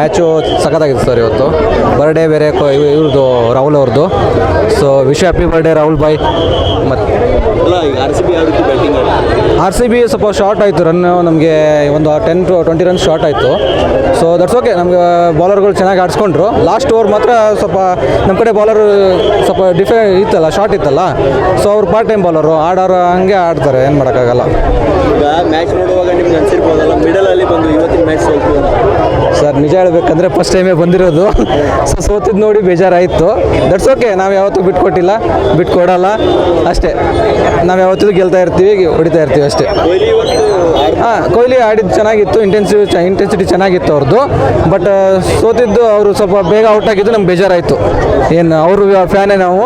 Match ಸಖತ್ತಾಗಿದೆ sir. ಇವತ್ತು birthday ಬೇರೆ ಇವ್ರದ್ದು ರಾಹುಲ್ ಅವ್ರದ್ದು. So wish happy birthday Rahul ಬಾಯ್. ಮತ್ತು ಆರ್ ಸಿ ಬಿ ಸ್ವಲ್ಪ ಶಾರ್ಟ್ ಆಯಿತು ರನ್, ನಮಗೆ ಒಂದು 10 to 20 ರನ್ಸ್ ಶಾರ್ಟ್ ಆಯಿತು. ಸೊ ದಟ್ಸ್ ಓಕೆ, ನಮಗೆ ಬೌಲರ್ಗಳು ಚೆನ್ನಾಗಿ ಆಡಿಸ್ಕೊಂಡ್ರು. ಲಾಸ್ಟ್ ಓವರ್ ಮಾತ್ರ ಸ್ವಲ್ಪ ನಮ್ಮ ಕಡೆ ಬೌಲರ್ ಸ್ವಲ್ಪ ಇತ್ತಲ್ಲ, ಶಾರ್ಟ್ ಇತ್ತಲ್ಲ. ಸೊ ಅವ್ರು ಪಾರ್ಟ್ ಟೈಮ್ ಬೌಲರು ಆಡೋರು ಹಂಗೆ ಆಡ್ತಾರೆ, ಏನು ಮಾಡೋಕ್ಕಾಗಲ್ಲ. ಈಗ ಮ್ಯಾಚ್ ನೋಡುವಾಗ ನಿಮ್ಗೆ ಅನ್ಸಿರ್ಬೋದಲ್ಲ ಮಿಡಲಲ್ಲಿ ಬಂದು ಇವತ್ತಿನ ಮ್ಯಾಚ್ ಸೋಲ್ತು ಸರ್. ನಿಜ ಹೇಳಬೇಕಂದ್ರೆ ಫಸ್ಟ್ ಟೈಮೇ ಬಂದಿರೋದು. ಸೊ ಸೋತಿದ್ದು ನೋಡಿ ಬೇಜಾರಾಯಿತು. ದಟ್ಸ್ ಓಕೆ, ನಾವು ಯಾವತ್ತೂ ಬಿಟ್ಕೊಟ್ಟಿಲ್ಲ, ಬಿಟ್ಕೊಡಲ್ಲ ಅಷ್ಟೇ. ನಾವು ಯಾವತ್ತೂ ಗೆಲ್ತಾ ಇರ್ತೀವಿ, ಹೊಡಿತಾ ಇರ್ತೀವಿ ಅಷ್ಟೇ. ಕೊಹ್ಲಿ ಆಡಿದ್ದು ಚೆನ್ನಾಗಿತ್ತು, ಇಂಟೆನ್ಸಿಟಿ ಚೆನ್ನಾಗಿತ್ತು ಅವ್ರದ್ದು. ಬಟ್ ಸೋತಿದ್ದು ಅವರು ಸ್ವಲ್ಪ ಬೇಗ ಔಟ್ ಆಗಿದ್ದು ನಮ್ಗೆ ಬೇಜಾರಾಯಿತು. ಏನು ಅವರು ಫ್ಯಾನೇ ನಾವು,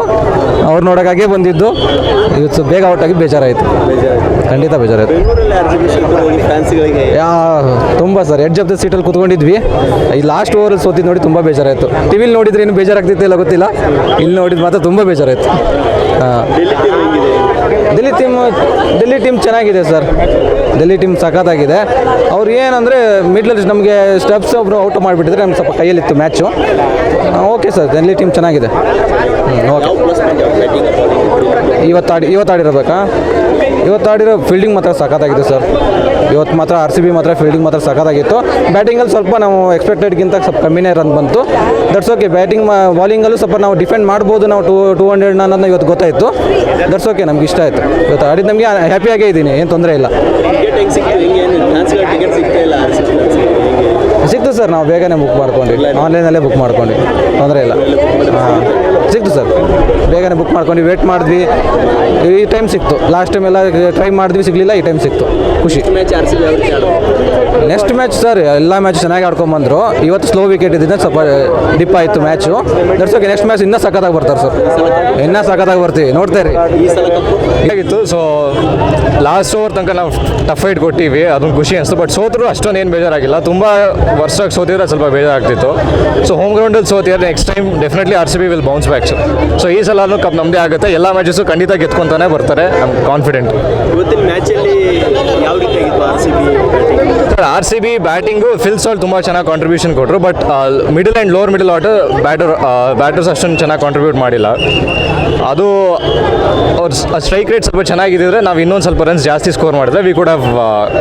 ಅವ್ರು ನೋಡೋಕ್ಕಾಗೇ ಬಂದಿದ್ದು. ಇವತ್ತು ಬೇಗ ಔಟ್ ಆಗಿ ಬೇಜಾರಾಯಿತು, ಖಂಡಿತ ಬೇಜಾರಾಯಿತು. ತುಂಬ ಸರ್, ಎಡ್ಜ್ ಆಫ್ ದ ಸೀಟಲ್ಲಿ ಕೂತ್ಕೊಂಡಿದ್ವಿ. ಈ ಲಾಸ್ಟ್ ಓವರಲ್ಲಿ ಸೋತಿದ್ದು ನೋಡಿ ತುಂಬ ಬೇಜಾರಾಯಿತು. ಟಿವಿಲಿ ನೋಡಿದ್ರೆ ಏನು ಬೇಜಾರಾಗ್ತಿತ್ತು ಇಲ್ಲ ಗೊತ್ತಿಲ್ಲ, ಇಲ್ಲಿ ನೋಡಿದ್ದು ಮಾತ್ರ ತುಂಬ ಬೇಜಾರಾಯಿತು. ಡೆಲ್ಲಿ ಟೀಮ್ ಚೆನ್ನಾಗಿದೆ ಸರ್. ಡೆಲ್ಲಿ ಟೀಮ್ ಸಖತ್ತಾಗಿದೆ. ಅವ್ರು ಏನಂದರೆ ಮಿಡ್ಲಲ್ಲಿ ನಮಗೆ ಸ್ಟೆಪ್ಸ್ ಒಬ್ಬರು ಔಟ್ ಮಾಡಿಬಿಟ್ಟಿದ್ರೆ ನಮ್ಗೆ ಸ್ವಲ್ಪ ಕೈಯಲ್ಲಿತ್ತು match. Okay sir, Delhi team ಚೆನ್ನಾಗಿದೆ. ಓಕೆ, ಇವತ್ತಾಡಿರಬೇಕಾ? ಇವತ್ತಾಡಿರೋ ಫೀಲ್ಡಿಂಗ್ ಮಾತ್ರ ಸಖತ್ತಾಗಿದೆ ಸರ್. ಇವತ್ತು ಮಾತ್ರ ಆರ್ ಸಿ ಬಿ ಮಾತ್ರ ಫೀಲ್ಡಿಂಗ್ ಮಾತ್ರ ಸಖತ್ತಾಗಿತ್ತು. ಬ್ಯಾಟಿಂಗಲ್ಲಿ ಸ್ವಲ್ಪ ನಾವು ಎಕ್ಸ್ಪೆಕ್ಟೆಡ್ಗಿಂತ ಸ್ವಲ್ಪ ಕಮ್ಮಿನೇ ರನ್ ಬಂತು. That's okay. ಬಾಲಿಂಗಲ್ಲೂ ಸ್ವಲ್ಪ ನಾವು ಡಿಫೆಂಡ್ ಮಾಡ್ಬೋದು ನಾವು 200 ಅನ್ನೋದನ್ನ ಇವತ್ತು ಗೊತ್ತಾಯಿತು. ದಟ್ಸ್ ಓಕೆ, ನಮ್ಗೆ ಇಷ್ಟ ಆಯಿತು. ಇವತ್ತು ಆಡಿದ್ದು ನಮಗೆ ಹ್ಯಾಪಿಯಾಗೇ ಇದ್ದೀನಿ, ಏನು ತೊಂದರೆ ಇಲ್ಲ. ಸಿಕ್ತು ಸರ್, ನಾವು ಬೇಗನೆ ಬುಕ್ ಮಾಡ್ಕೊಂಡ್ವಿ, ಆನ್ಲೈನಲ್ಲೇ ಬುಕ್ ಮಾಡ್ಕೊಂಡ್ವಿ, ತೊಂದರೆ ಇಲ್ಲ. ಸಿಕ್ತು ಸರ್, ಬೇಗನೆ ಬುಕ್ ಮಾಡ್ಕೊಂಡು ವೇಟ್ ಮಾಡಿದ್ವಿ. ಈ ಟೈಮ್ ಸಿಕ್ತು. ಲಾಸ್ಟ್ ಟೈಮ್ ಎಲ್ಲ ಟ್ರೈ ಮಾಡಿದ್ವಿ, ಸಿಗಲಿಲ್ಲ. ಈ ಟೈಮ್ ಸಿಕ್ತು, ಖುಷಿ. ನೆಕ್ಸ್ಟ್ ಮ್ಯಾಚ್ ಸರ್, ಎಲ್ಲ ಮ್ಯಾಚ್ ಚೆನ್ನಾಗಿ ಆಡ್ಕೊಂಬಂದರು. ಇವತ್ತು ಸ್ಲೋ ವಿಕೆಟ್ ಇದ್ದಿದ್ದ ಸ್ವಲ್ಪ ಡಿಪ್ ಆಯಿತು match. That's okay. Next match ಇನ್ನೂ ಸಖತ್ತಾಗಿ ಬರ್ತಾರೆ ಸರ್, ಇನ್ನೂ ಸಖತ್ತಾಗಿ ಬರ್ತೀವಿ, ನೋಡ್ತಾ ಇರಿ. ಹೇಗಿತ್ತು? ಸೊ ಲಾಸ್ಟ್ ಓವರ್ ತನಕ ನಾವು ಟಫ್ ಫೈಟ್ ಕೊಟ್ಟಿವಿ, ಅದೊಂದು ಖುಷಿ ಅನಿಸ್ತು. ಬಟ್ ಸೋತರು ಅಷ್ಟೊಂದು ಏನು ಬೇಜಾರಾಗಿಲ್ಲ. ತುಂಬ ವರ್ಷಕ್ಕೆ ಸೋತಿದ್ರೆ ಸ್ವಲ್ಪ ಬೇಜಾರಾಗ್ತಿತ್ತು. ಸೊ ಹೋಮ್ ಗ್ರೌಂಡಲ್ಲಿ ಸೋತಿದ್ರೆ next time definitely R C B will bounce back. So ಈ ಸಲ ಕಪ್ ನಮ್ಮದೇ ಆಗುತ್ತೆ. ಎಲ್ಲ ಮ್ಯಾಚಸ್ಸು ಖಂಡಿತ ಗೆದ್ಕೊಂತಾನೆ ಬರ್ತಾರೆ, ಐ ಕಾನ್ಫಿಡೆಂಟ್. ಇವತ್ತಿನ ಮ್ಯಾಚಲ್ಲಿ ಯಾವ ರೀತಿ ಆಗಿತ್ತು R C B batting? Phil Salt ತುಂಬ ಚೆನ್ನಾಗಿ ಕಾಂಟ್ರಿಬ್ಯೂಷನ್ ಕೊಟ್ಟರು. But middle and lower middle order batters ಅಷ್ಟೊಂದು ಚೆನ್ನಾಗಿ ಕಾಂಟ್ರಿಬ್ಯೂಟ್ ಮಾಡಿಲ್ಲ. ಅದು ಅವ್ರ ಸ್ಟ್ರೈಕ್ ರೇಟ್ ಸ್ವಲ್ಪ ಚೆನ್ನಾಗಿದ್ದರೆ ನಾವು ಇನ್ನೊಂದು ಸ್ವಲ್ಪ ರನ್ಸ್ ಜಾಸ್ತಿ ಸ್ಕೋರ್ ಮಾಡಿದ್ರೆ we could have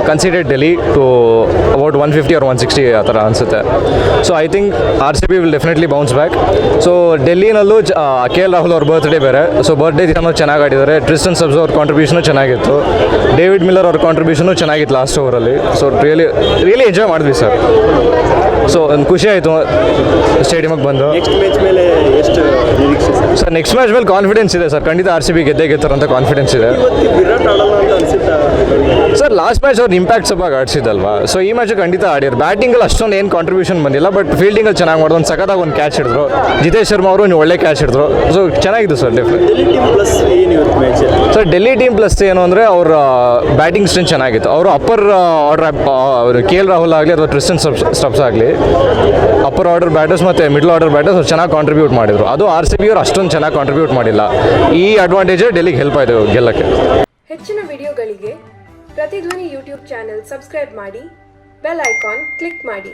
considered Delhi to about 150 or 160 ಆ ಥರ ಅನಿಸುತ್ತೆ. So I think R C B will definitely bounce back. So ಡೆಲ್ಲಿನಲ್ಲೂ ಕೆ ಎಲ್ ರಾಹುಲ್ ಅವ್ರ ಬರ್ತ್ಡೇ ಬೇರೆ. ಸೊ ಬರ್ತ್ಡೇ ದಿನನೂ ಚೆನ್ನಾಗಿ ಆಡಿದ್ದಾರೆ. ಟ್ರಿಸ್ಟನ್ ಸಬ್ಸ್ ಅವ್ರ ಕಾಂಟ್ರಿಬ್ಯೂಷನು ಚೆನ್ನಾಗಿತ್ತು. ಡೇವಿಡ್ ಮಿಲ್ಲರ್ ಅವ್ರ ಕಾಂಟ್ರಿಬ್ಯೂಷನು ಚೆನ್ನಾಗಿತ್ತು ಲಾಸ್ಟ್ ಓವರಲ್ಲಿ. ಸೊ ರಿಯಲಿ ಎಂಜಾಯ್ ಮಾಡಿದ್ವಿ ಸರ್. ಸೊ ಒಂದು ಖುಷಿ ಆಯಿತು ಸ್ಟೇಡಿಯಮ್ಗೆ ಬಂದು. ನೆಕ್ಸ್ಟ್ ಮ್ಯಾಚ್ ಮೇಲೆ ಎಷ್ಟು ನಿರೀಕ್ಷೆ ಸರ್? ನೆಕ್ಸ್ಟ್ ಮ್ಯಾಚ್ ಮೇಲೆ ಕಾನ್ಫಿಡೆನ್ಸ್ ಇದೆ ಸರ್, ಖಂಡಿತ ಆರ್ ಸಿ ಬಿ ಗೆದ್ದಾರಂತ ಕಾನ್ಫಿಡೆನ್ಸ್ ಇದೆ ಸರ್. ಲಾಸ್ಟ್ ಮ್ಯಾಚ್ ಅವ್ರು ಇಂಪ್ಯಾಕ್ಟ್ ಸ್ವಲ್ಪ ಆಡಿಸಿದಲ್ವಾ. ಸೊ ಈ ಮ್ಯಾಚ್ ಖಂಡಿತ ಆಡಿದ್ರು. ಬ್ಯಾಟಿಂಗಲ್ಲಿ ಅಷ್ಟೊಂದು ಏನು ಕಾಂಟ್ರಿಬ್ಯೂಷನ್ ಬಂದಿಲ್ಲ, ಬಟ್ ಫೀಲ್ಡಿಂಗಲ್ಲಿ ಚೆನ್ನಾಗಿ ಮಾಡೋದು. ಒಂದು ಸಖತ್ತಾಗಿ ಒಂದು ಕ್ಯಾಚ್ ಹಿಡಿದ್ರು. ಜಿತೇಶ್ ಶರ್ಮಾ ಅವರು ಒಳ್ಳೆ ಕ್ಯಾಚ್ ಹಿಡಿದ್ರು. ಸೊ ಚೆನ್ನಾಗಿತ್ತು sir. Sir Delhi team plus ಏನು ಅಂದರೆ ಅವ್ರ ಬ್ಯಾಟಿಂಗ್ ಸ್ಟ್ರೆಂತ್ ಚೆನ್ನಾಗಿತ್ತು. ಅವರು upper order K L Rahul ಆಗಲಿ ಅಥವಾ ಟ್ರಿಸ್ಟನ್ ಸ್ಟಬ್ಸ್ ಆಗಲಿ, ಅಪ್ಪರ್ ಆರ್ಡರ್ ಬ್ಯಾಟರ್ಸ್ ಮತ್ತು ಮಿಡ್ಲ್ ಆರ್ಡರ್ ಬ್ಯಾಟರ್ಸ್ ಅವ್ರು ಚೆನ್ನಾಗಿ ಕಾಂಟ್ರಿಬ್ಯೂಟ್ ಮಾಡಿದರು. ಅದು ಆರ್ ಸಿ ಬಿ ಅವರು ಅಷ್ಟೊಂದು ಚೆನ್ನಾಗಿ ಕಾಂಟ್ರಿಬ್ಯೂಟ್ ಮಾಡಿಲ್ಲ. ಈ ಅಡ್ವಾಂಟೇಜ್ ಡೆಲ್ಲಿಗೆ ಹೆಲ್ಪ್ ಆಯಿತು ಗೆಲ್ಲಕ್ಕೆ. ಹೆಚ್ಚಿನ ವಿಡಿಯೋಗಳಿಗೆ ಪ್ರತಿಧ್ವನಿ ಯೂಟ್ಯೂಬ್ ಚಾನೆಲ್ ಸಬ್ಸ್ಕ್ರೈಬ್ ಮಾಡಿ, ಬೆಲ್ ಐಕಾನ್ ಕ್ಲಿಕ್ ಮಾಡಿ.